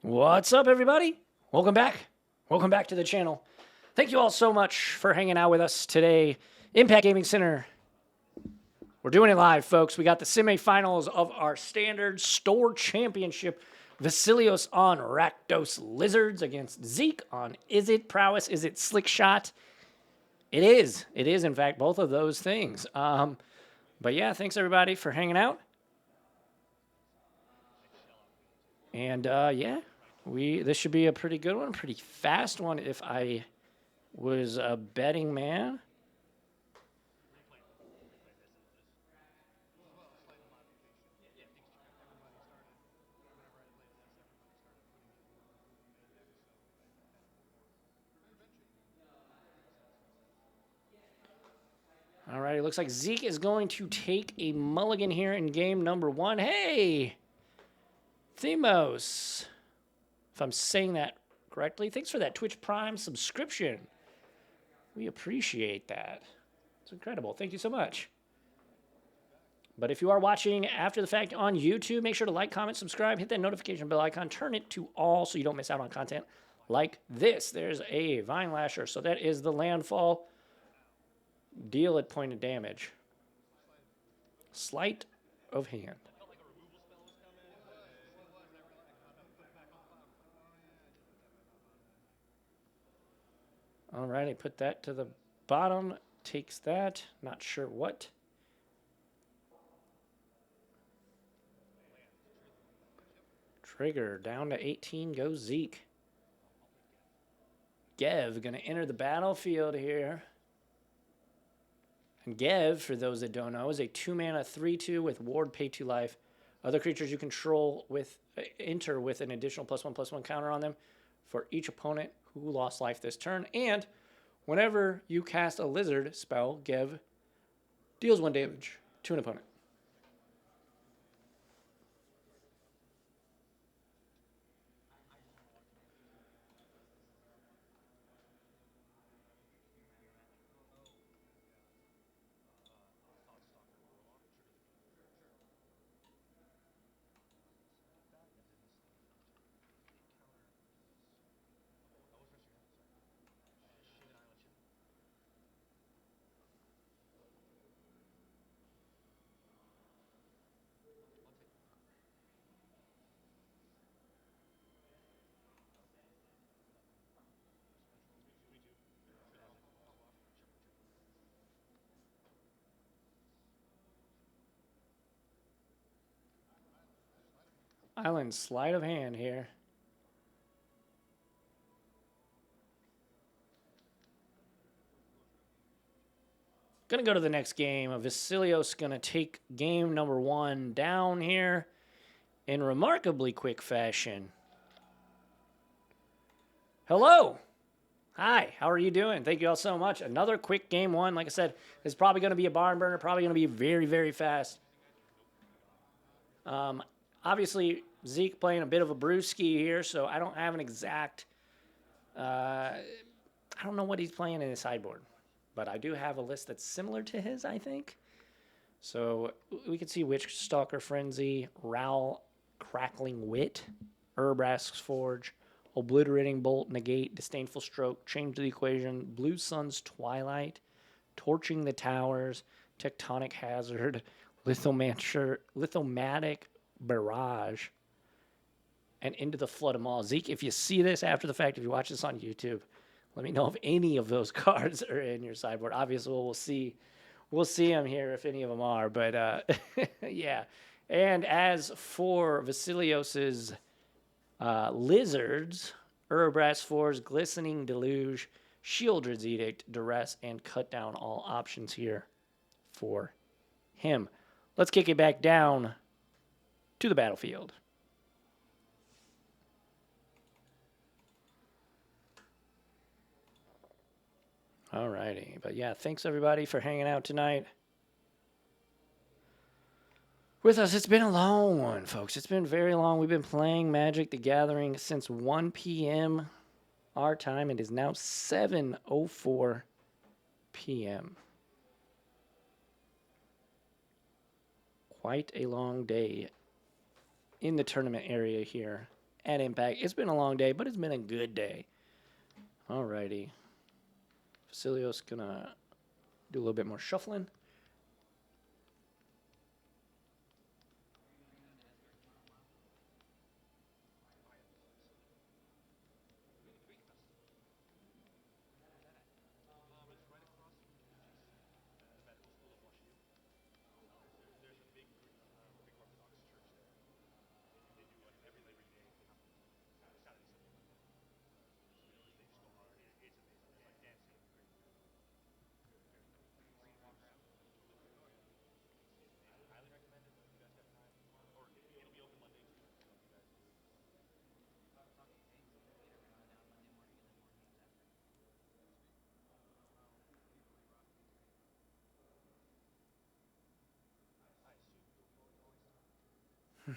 What's up, everybody? Welcome back. Welcome back to the channel. Thank you all so much for hanging out with us today. Impact Gaming Center. We're doing it live, folks. We got the semifinals of our Standard Store Championship. Vasilios on Rakdos Lizards against Zeke on Izzet Prowess, Izzet Slickshot. It is, in fact, both of those things. But yeah, thanks, everybody, for hanging out. And yeah, this should be a pretty good one, pretty fast one if I was a betting man. All right, it looks like Zeke is going to take a mulligan here in game number one. Hey, Themos, if I'm saying that correctly, thanks for that Twitch Prime subscription. We appreciate that. It's incredible. Thank you so much. But if you are watching after the fact on YouTube, make sure to like, comment, subscribe, hit that notification bell icon, turn it to all so you don't miss out on content like this. There's a Vine Lasher, so that is the landfall. Deal at point of damage. Sleight of hand. All right, I put that to the bottom. Takes that. Not sure what. Trigger. Down to 18 goes Zeke. Gev going to enter the battlefield here. And Gev, for those that don't know, is a 2-mana 3/2 with ward, pay 2 life. Other creatures you control enter with an additional +1/+1 counter on them for each opponent who lost life this turn. And whenever you cast a lizard spell, Gev deals 1 damage to an opponent. Island sleight of hand here. Going to go to the next game. Vasilios going to take game number 1 down here in remarkably quick fashion. Hello. Hi, how are you doing? Thank you all so much. Another quick game 1. Like I said, it's probably going to be a barn burner, probably going to be very, very fast. Obviously, Zeke playing a bit of a brewski here, so I don't have an exact... I don't know what he's playing in his sideboard. But I do have a list that's similar to his, I think. So we can see Witch Stalker Frenzy, Rowl, Crackling Wit, Urbrask's Forge, Obliterating Bolt, Negate, Disdainful Stroke, Change the Equation, Blue Sun's Twilight, Torching the Towers, Tectonic Hazard, Lithomatic Barrage, and Into the Flood of Maw. Zeke, if you see this after the fact, if you watch this on YouTube, let me know if any of those cards are in your sideboard. Obviously, we'll see them here if any of them are. But yeah. And as for Vasilios's Lizards, Urbrask Forge, Glistening Deluge, Shieldred's Edict, Duress, and cut down all options here for him. Let's kick it back down to the battlefield. Alrighty, but yeah, thanks everybody for hanging out tonight with us. It's been a long one, folks. It's been very long. We've been playing Magic the Gathering since 1 p.m. our time. It is now 7:04 p.m. Quite a long day in the tournament area here at Impact. It's been a long day, but it's been a good day. Alrighty. Vasilios gonna do a little bit more shuffling.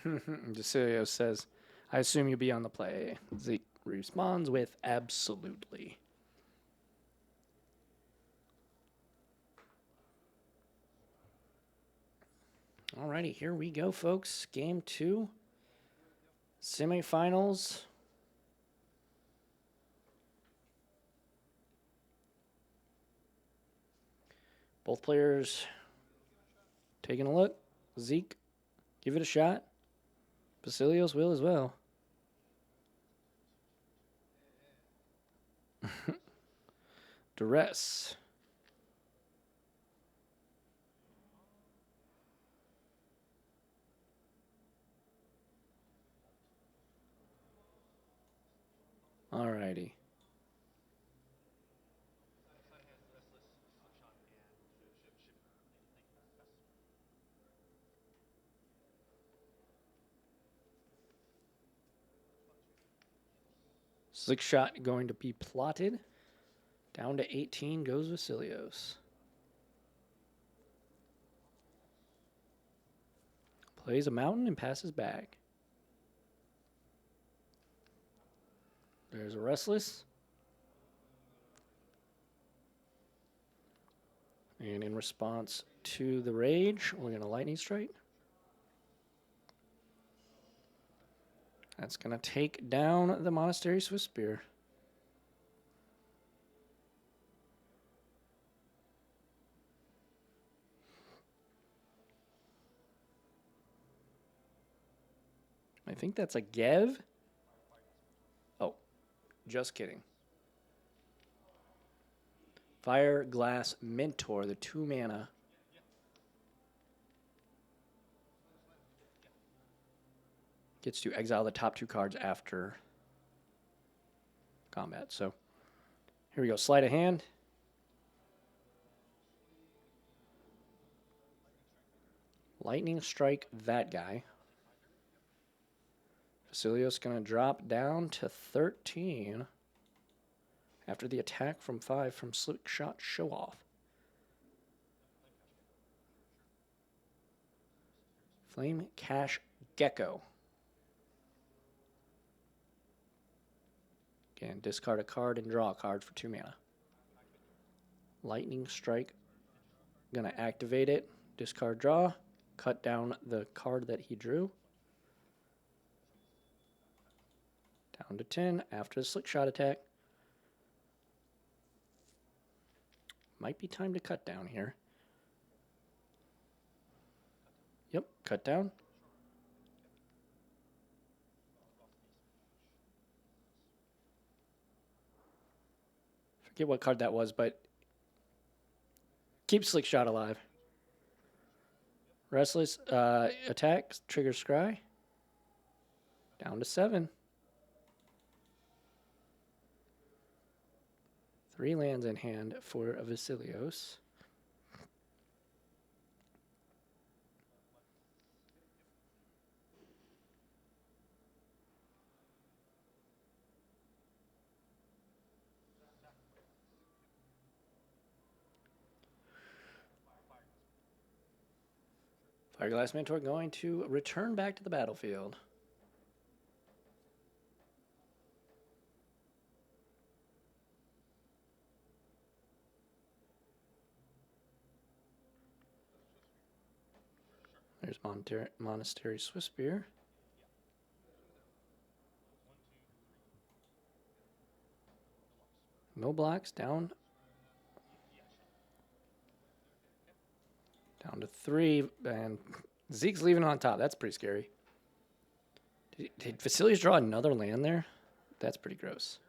Vasilios says, I assume you'll be on the play. Zeke responds with, absolutely. Alrighty, here we go, folks. Game 2. Semifinals. Both players taking a look. Zeke, give it a shot. Vasilios will as well. Duress. Alrighty. Slickshot going to be plotted. Down to 18 goes Vasilios. Plays a mountain and passes back. There's a restless. And in response to the rage, we're going to lightning strike. That's going to take down the Monastery Swiss Spear. I think that's a Gev. Oh, just kidding. Fire Glass Mentor, the 2 mana. Gets to exile the top 2 cards after combat. So here we go. Sleight of hand. Lightning strike that guy. Vasilios going to drop down to 13 after the attack from 5 from Slickshot Show Off. Flame Cash Gecko. Again, discard a card and draw a card for 2 mana. Lightning Strike. Going to activate it. Discard draw. Cut down the card that he drew. Down to 10 after the Slickshot attack. Might be time to cut down here. Yep, cut down. Forget what card that was, but keep Slickshot alive. Restless attack, trigger scry. Down to 7. 3 lands in hand for Vasilios. Fireglass Mentor going to return back to the battlefield. There's Monastery Swiss Spear. No blocks. Down to 3. And Zeke's leaving on top. That's pretty scary. Did Vasilios draw another land there? That's pretty gross.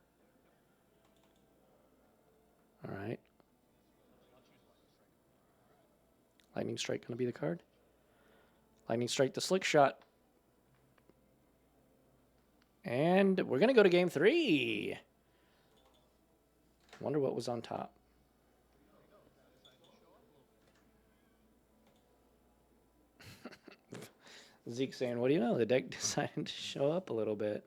All right. Lightning Strike going to be the card. Lightning Strike the Slickshot. And we're going to go to game 3. Wonder what was on top. Zeke saying, what do you know? The deck decided to show up a little bit.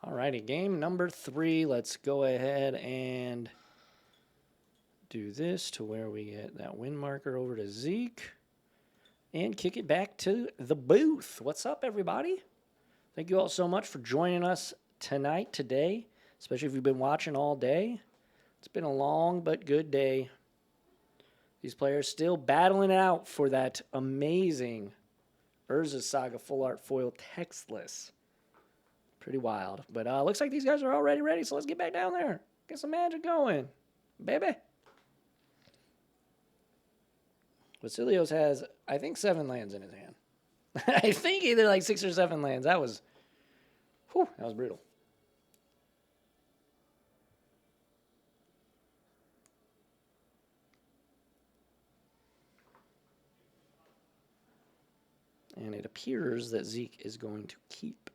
Alrighty, game number 3. Let's go ahead and do this to where we get that win marker over to Zeke and kick it back to the booth. What's up, everybody? Thank you all so much for joining us today, especially if you've been watching all day. It's been a long but good day. These players still battling it out for that amazing Urza Saga Full Art Foil Textless. Pretty wild. But looks like these guys are already ready, so let's get back down there. Get some magic going, baby. Vasilios has, I think, 7 lands in his hand. I think either like 6 or 7 lands. That was brutal. And it appears that Zeke is going to keep.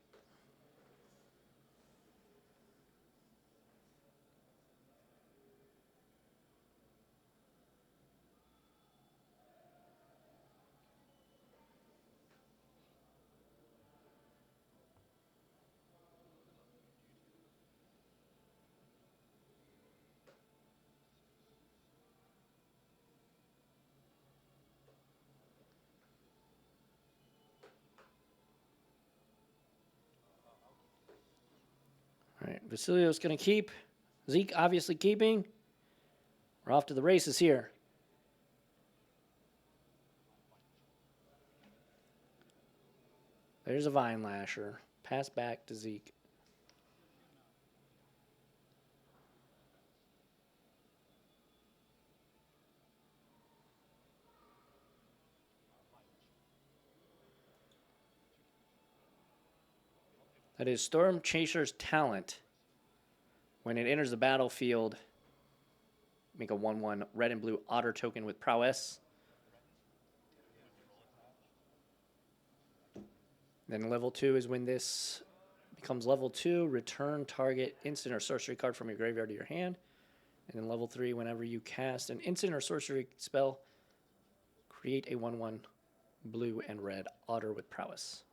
All right, Vasilios going to keep. Zeke obviously keeping. We're off to the races here. There's a Vine Lasher. Pass back to Zeke. That is Storm Chaser's talent. When it enters the battlefield, make a 1/1 red and blue otter token with prowess. Then level 2 is when this becomes level 2, return target instant or sorcery card from your graveyard to your hand. And then level 3, whenever you cast an instant or sorcery spell, create a 1/1 blue and red otter with prowess.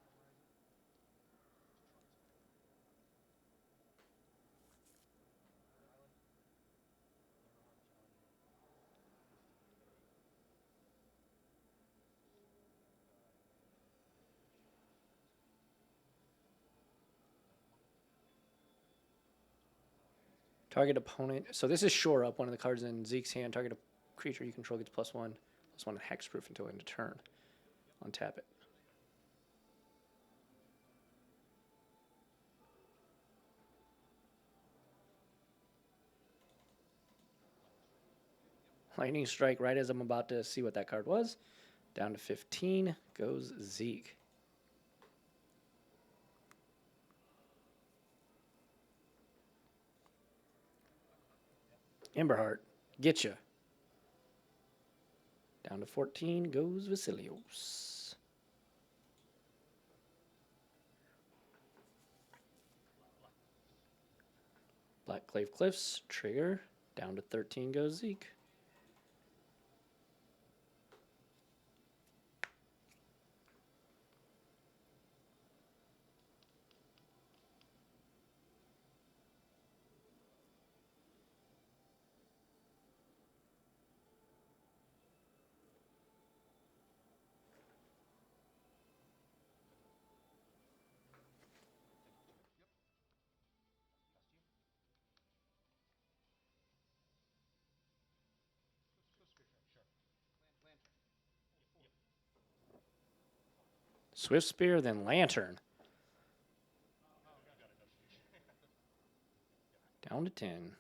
Target opponent. So this is Shore Up, one of the cards in Zeke's hand. Target creature you control gets +1/+1 hexproof until end of turn. Untap it. Lightning Strike right as I'm about to see what that card was. Down to 15 goes Zeke. Emberheart, get ya. Down to 14 goes Vasilios. Black Clave Cliffs, trigger. Down to 13 goes Zeke. Swift Spear, then Lantern. Down to 10.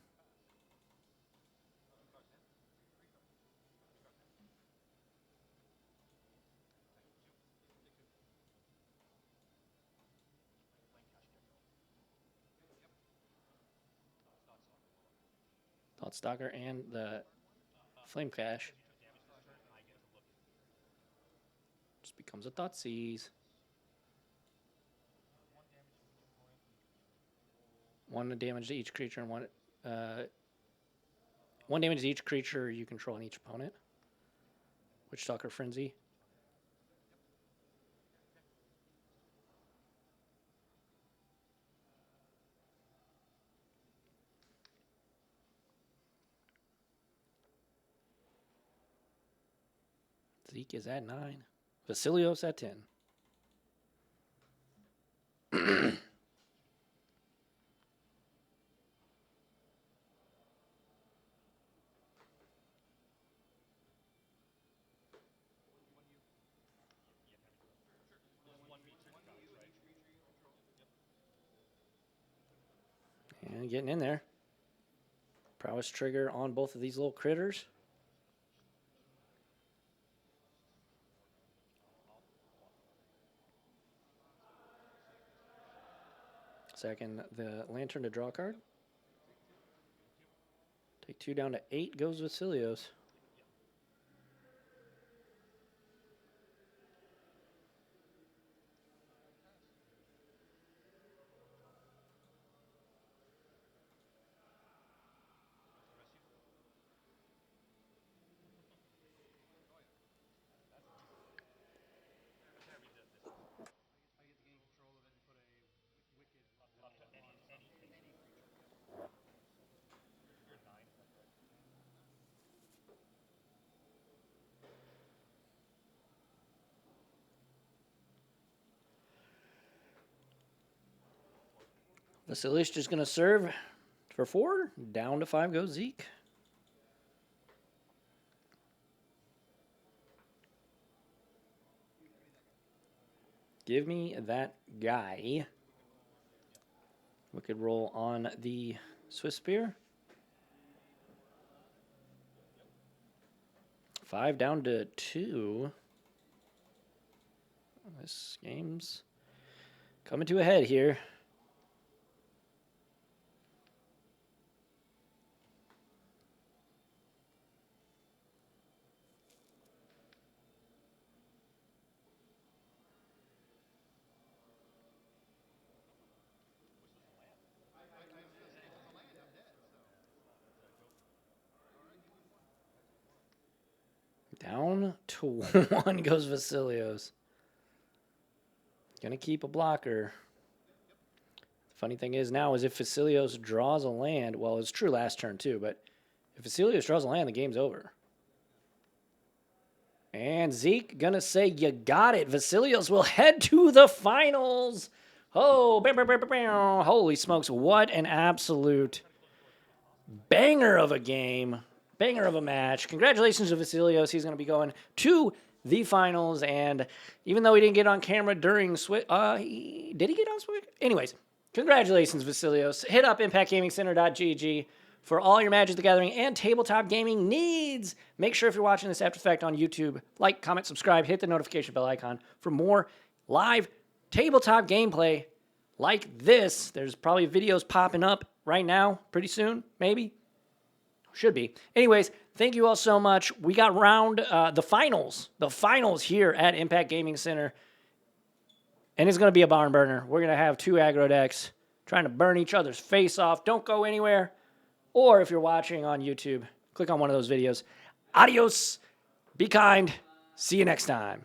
Thought Stalker and the Flame Cash. Just becomes a Thoughtseize. 1 damage to each creature and 1 damage to each creature you control and each opponent. Witchstalker Frenzy. Zeke is at 9. Vasilios at 10. And getting in there. Prowess trigger on both of these little critters. Second, the Lantern to draw a card. Take 2 down to 8 goes Vasilios. Vasilios just going to serve for 4. Down to 5 goes Zeke. Give me that guy. We could roll on the Swift Spear. 5 down to 2. This game's coming to a head here. Down to 1 goes Vasilios. Gonna keep a blocker. The funny thing is now is if Vasilios draws a land, well, it's true last turn too, but if Vasilios draws a land, the game's over. And Zeke gonna say, you got it. Vasilios will head to the finals. Oh, bam, bam, bam, bam, bam. Holy smokes, what an absolute banger of a game. Banger of a match. Congratulations to Vasilios. He's going to be going to the finals. And even though he didn't get on camera during Switch, did he get on Switch? Anyways, congratulations, Vasilios. Hit up impactgamingcenter.gg for all your Magic the Gathering and tabletop gaming needs. Make sure if you're watching this after effect on YouTube, like, comment, subscribe, hit the notification bell icon for more live tabletop gameplay like this. There's probably videos popping up right now, pretty soon, maybe. Should be. Anyways, thank you all so much. We got the finals here at Impact Gaming Center. And it's going to be a barn burner. We're going to have 2 aggro decks trying to burn each other's face off. Don't go anywhere. Or if you're watching on YouTube, click on one of those videos. Adios. Be kind. See you next time.